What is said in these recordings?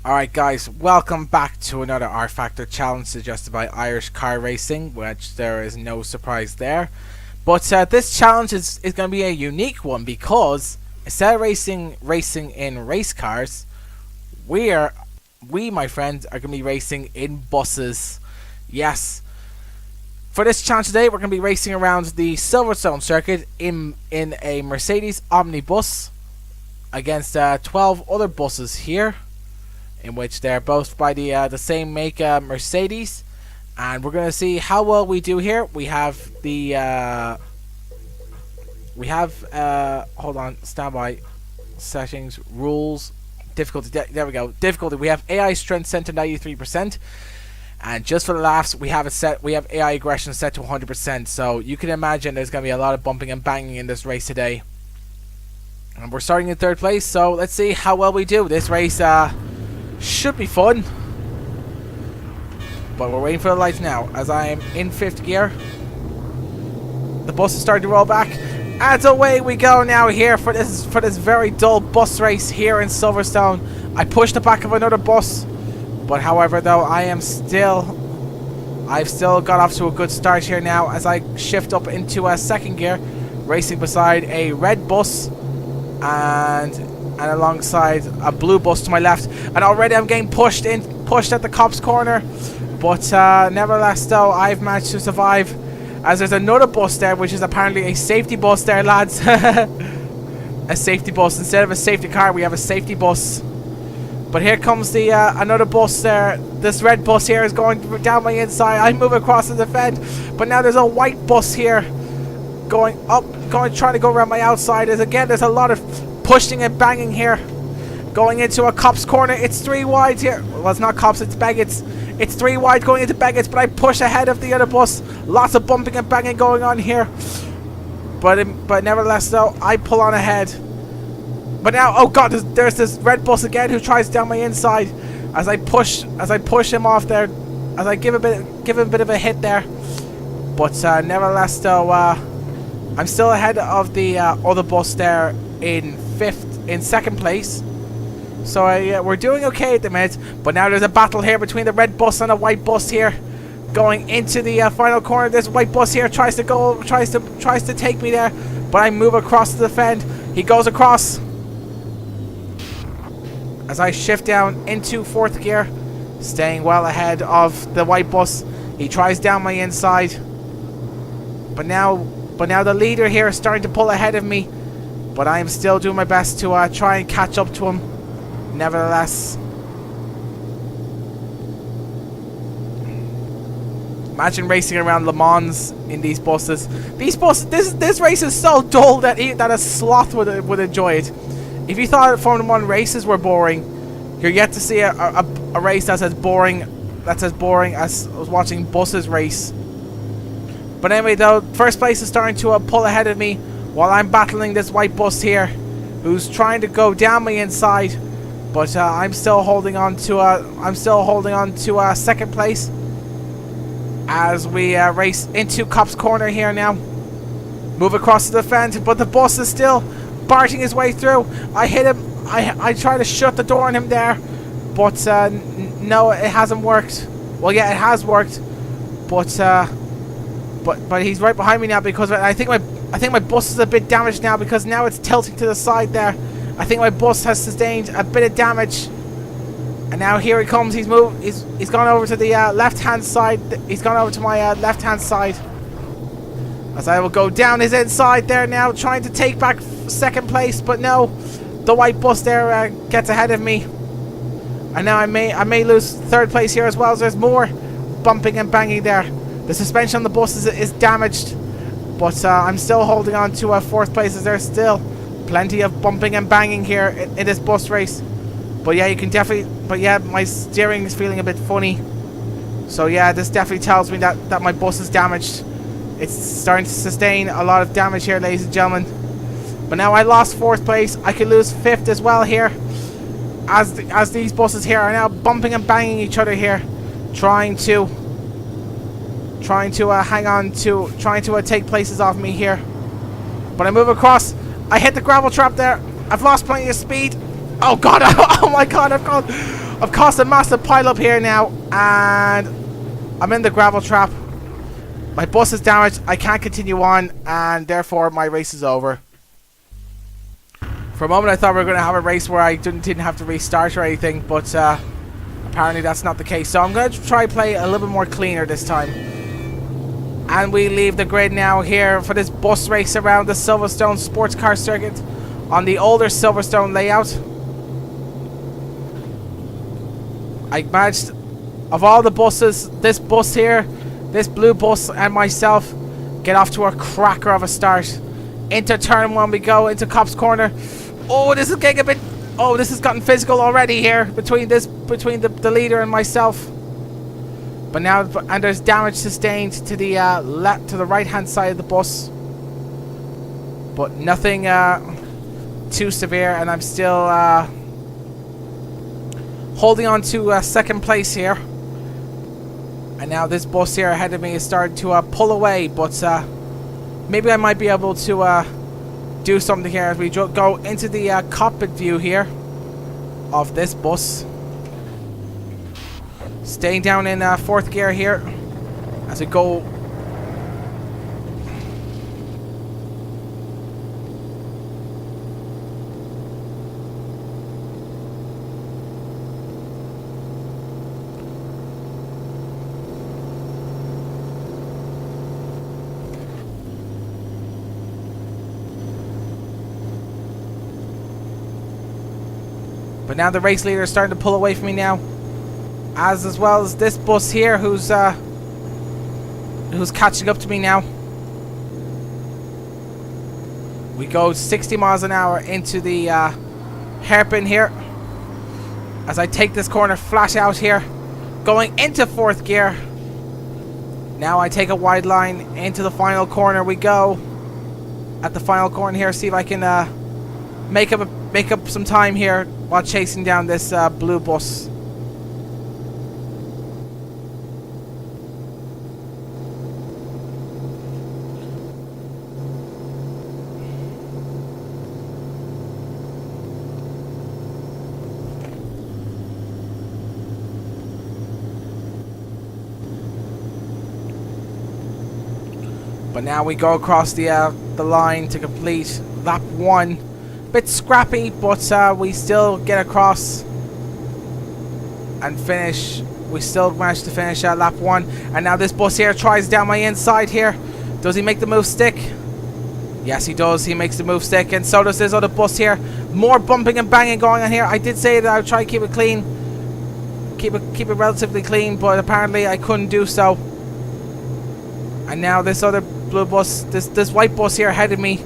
Alright guys, welcome back to another Rfactor Challenge suggested by Irish Car Racing, which there is no surprise there. But this challenge is going to be a unique one because instead of racing in race cars, we my friends are going to be racing in buses. Yes. For this challenge today, we're going to be racing around the Silverstone circuit in a Mercedes omnibus against 12 other buses here, in which they're both by the same make Mercedes, and we're gonna see how well we do here. We have hold on, standby, settings, rules, difficulty. There we go. Difficulty. We have AI strength set to 93%, and just for the laughs, we have AI aggression set to 100%. So you can imagine there's gonna be a lot of bumping and banging in this race today. And we're starting in third place, so let's see how well we do. This race should be fun, but we're waiting for the lights now as I am in fifth gear. The bus is starting to roll back, and away we go now here for this very dull bus race here in Silverstone. I pushed the back of another bus, but however though I've still got off to a good start here now as I shift up into a second gear, racing beside a red bus and alongside a blue bus to my left, and already I'm getting pushed at the cops corner, but nevertheless though I've managed to survive, as there's another bus there which is apparently a safety bus there, lads. A safety bus. Instead of a safety car, we have a safety bus. But here comes the another bus there. This red bus here is going down my inside. I move across to defend, but now there's a white bus here trying to go around my outside. There's a lot of pushing and banging here, going into a cop's corner. It's three wide here. Well, it's not cops, it's Beggett's. It's three wide going into Beggett's, but I push ahead of the other bus. Lots of bumping and banging going on here, but nevertheless though I pull on ahead. But now, oh god, there's this red bus again who tries down my inside as I push him off there, as I give him a bit of a hit there. But nevertheless though I'm still ahead of the other bus there in second place. So we're doing okay at the minute. But now there's a battle here between the red bus and a white bus here, going into the final corner. This white bus here tries to take me there, but I move across to defend. He goes across as I shift down into fourth gear, staying well ahead of the white bus. He tries down my inside, but now the leader here is starting to pull ahead of me, but I am still doing my best to try and catch up to him. Nevertheless, imagine racing around Le Mans in these buses. This race is so dull that a sloth would enjoy it. If you thought Formula 1 races were boring, you're yet to see a race that's as boring as watching buses race. But anyway though, first place is starting to pull ahead of me while I'm battling this white bus here, who's trying to go down my inside. But I'm still holding on to second place as we race into Cop's corner here now. Move across to the fence, but the bus is still barting his way through. I hit him. I try to shut the door on him there, but no, it hasn't worked. Well, yeah, it has worked, but he's right behind me now because I think my bus is a bit damaged now because now it's tilting to the side there. I think my bus has sustained a bit of damage, and now here he comes. He's gone over to the left hand side. He's gone over to my left hand side as I will go down his inside there now, trying to take back second place. But no, the white bus there gets ahead of me, and now I may lose third place here as well. So there's more bumping and banging there. The suspension on the bus is damaged, but I'm still holding on to fourth place as there's still plenty of bumping and banging here in this bus race. But yeah, you can definitely. But yeah, my steering is feeling a bit funny. So yeah, this definitely tells me that my bus is damaged. It's starting to sustain a lot of damage here, ladies and gentlemen. But now I lost fourth place. I could lose fifth as well here, as these buses here are now bumping and banging each other here, trying to hang on to, trying to take places off me here. But I move across. I hit the gravel trap there. I've lost plenty of speed. Oh god, oh my god, I've caused a massive pile up here now, and I'm in the gravel trap. My bus is damaged. I can't continue on, and therefore my race is over. For a moment I thought we were going to have a race where I didn't have to restart or anything, but apparently that's not the case. So I'm going to try play a little bit more cleaner this time. And we leave the grid now here for this bus race around the Silverstone sports car circuit on the older Silverstone layout. I managed, of all the buses, this bus here, this blue bus and myself get off to a cracker of a start. Into turn 1 we go, into Cop's Corner. Oh, this is getting a bit... Oh, this has gotten physical already here between the leader and myself. But now, and there's damage sustained to the right hand side of the bus. But nothing too severe, and I'm still holding on to second place here. And now this bus here ahead of me is starting to pull away, but maybe I might be able to do something here as we go into the cockpit view here of this bus. Staying down in 4th gear here as we go. But now the race leader is starting to pull away from me now. As well as this bus here who's catching up to me now. We go 60 miles an hour into the hairpin here. As I take this corner flat out here. Going into 4th gear. Now I take a wide line into the final corner we go. At the final corner here, see if I can make up some time here while chasing down this blue bus. But now we go across the line to complete lap 1. Bit scrappy, but we still get across and finish. We still managed to finish lap 1. And now this bus here tries down my inside here. Does he make the move stick? Yes, he does. He makes the move stick, and so does this other bus here. More bumping and banging going on here. I did say that I would try to keep it clean, keep it relatively clean, but apparently I couldn't do so. And now this other blue bus, this white bus here ahead of me,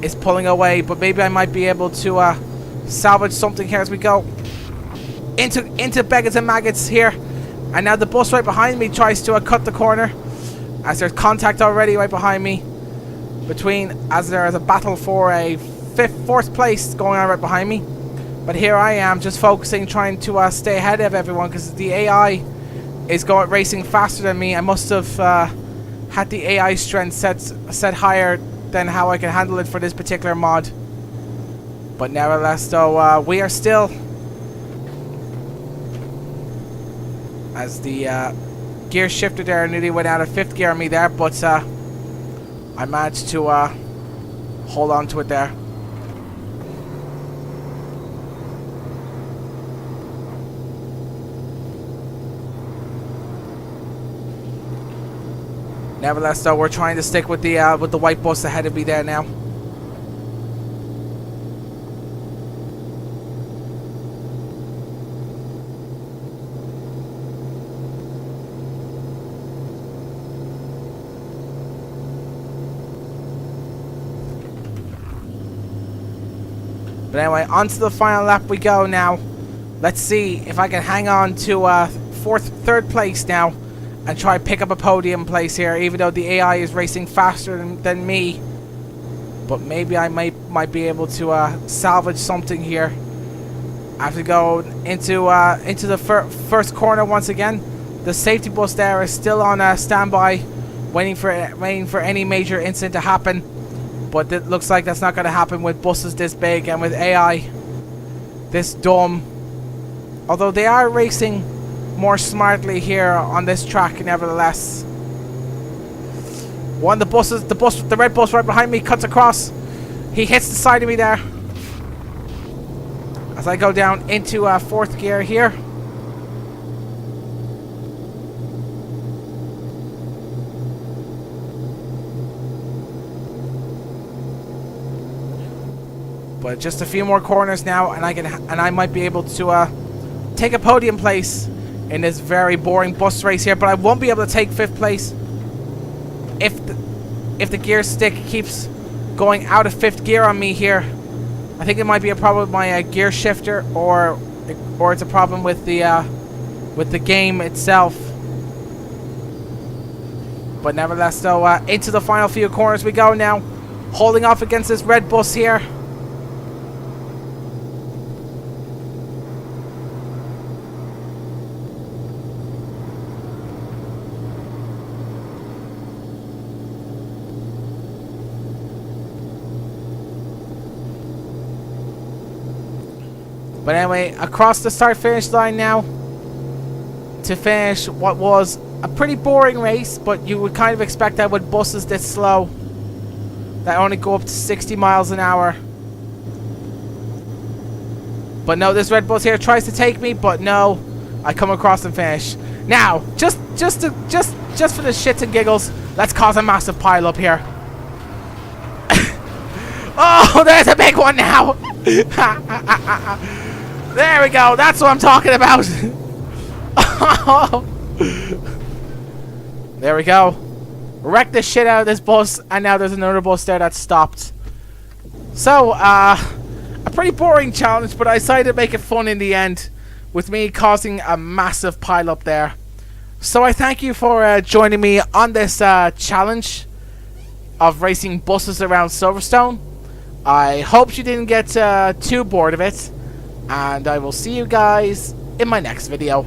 is pulling away. But maybe I might be able to salvage something here as we go into Beggars and Maggots here. And now the bus right behind me tries to cut the corner, as there's contact already right behind me. As there is a battle for a 4th place going on right behind me. But here I am, just focusing, trying to stay ahead of everyone, because the AI is racing faster than me. I must have had the AI strength set higher than how I can handle it for this particular mod. But nevertheless, though, we are still, as the gear shifter there nearly went out of 5th gear on me there, but I managed to hold on to it there. Nevertheless, though, we're trying to stick with the white bus ahead of me there now. But anyway, onto the final lap we go now. Let's see if I can hang on to 3rd place now and try to pick up a podium place here, even though the AI is racing faster than me. But maybe I might be able to salvage something here. I have to go into the first corner once again. The safety bus there is still on standby, waiting for any major incident to happen. But it looks like that's not going to happen with buses this big and with AI this dumb. Although they are racing more smartly here on this track, nevertheless. One of the buses, the red bus right behind me cuts across. He hits the side of me there. As I go down into fourth gear here. But just a few more corners now, and I might be able to take a podium place in this very boring bus race here. But I won't be able to take 5th place if the gear stick keeps going out of 5th gear on me here. I think it might be a problem with my gear shifter, or it's a problem with the game itself. But nevertheless, though, into the final few corners we go now, holding off against this red bus here. But anyway, across the start-finish line now to finish what was a pretty boring race, but you would kind of expect that with buses this slow that only go up to 60 miles an hour. But no, this red bus here tries to take me, but no, I come across and finish. Now, just for the shits and giggles, let's cause a massive pile up here. Oh, there's a big one now. There we go. That's what I'm talking about. There we go. Wrecked the shit out of this bus, and now there's another bus there that stopped. So, a pretty boring challenge, but I decided to make it fun in the end, with me causing a massive pile up there. So I thank you for joining me on this challenge of racing buses around Silverstone. I hope you didn't get too bored of it. And I will see you guys in my next video.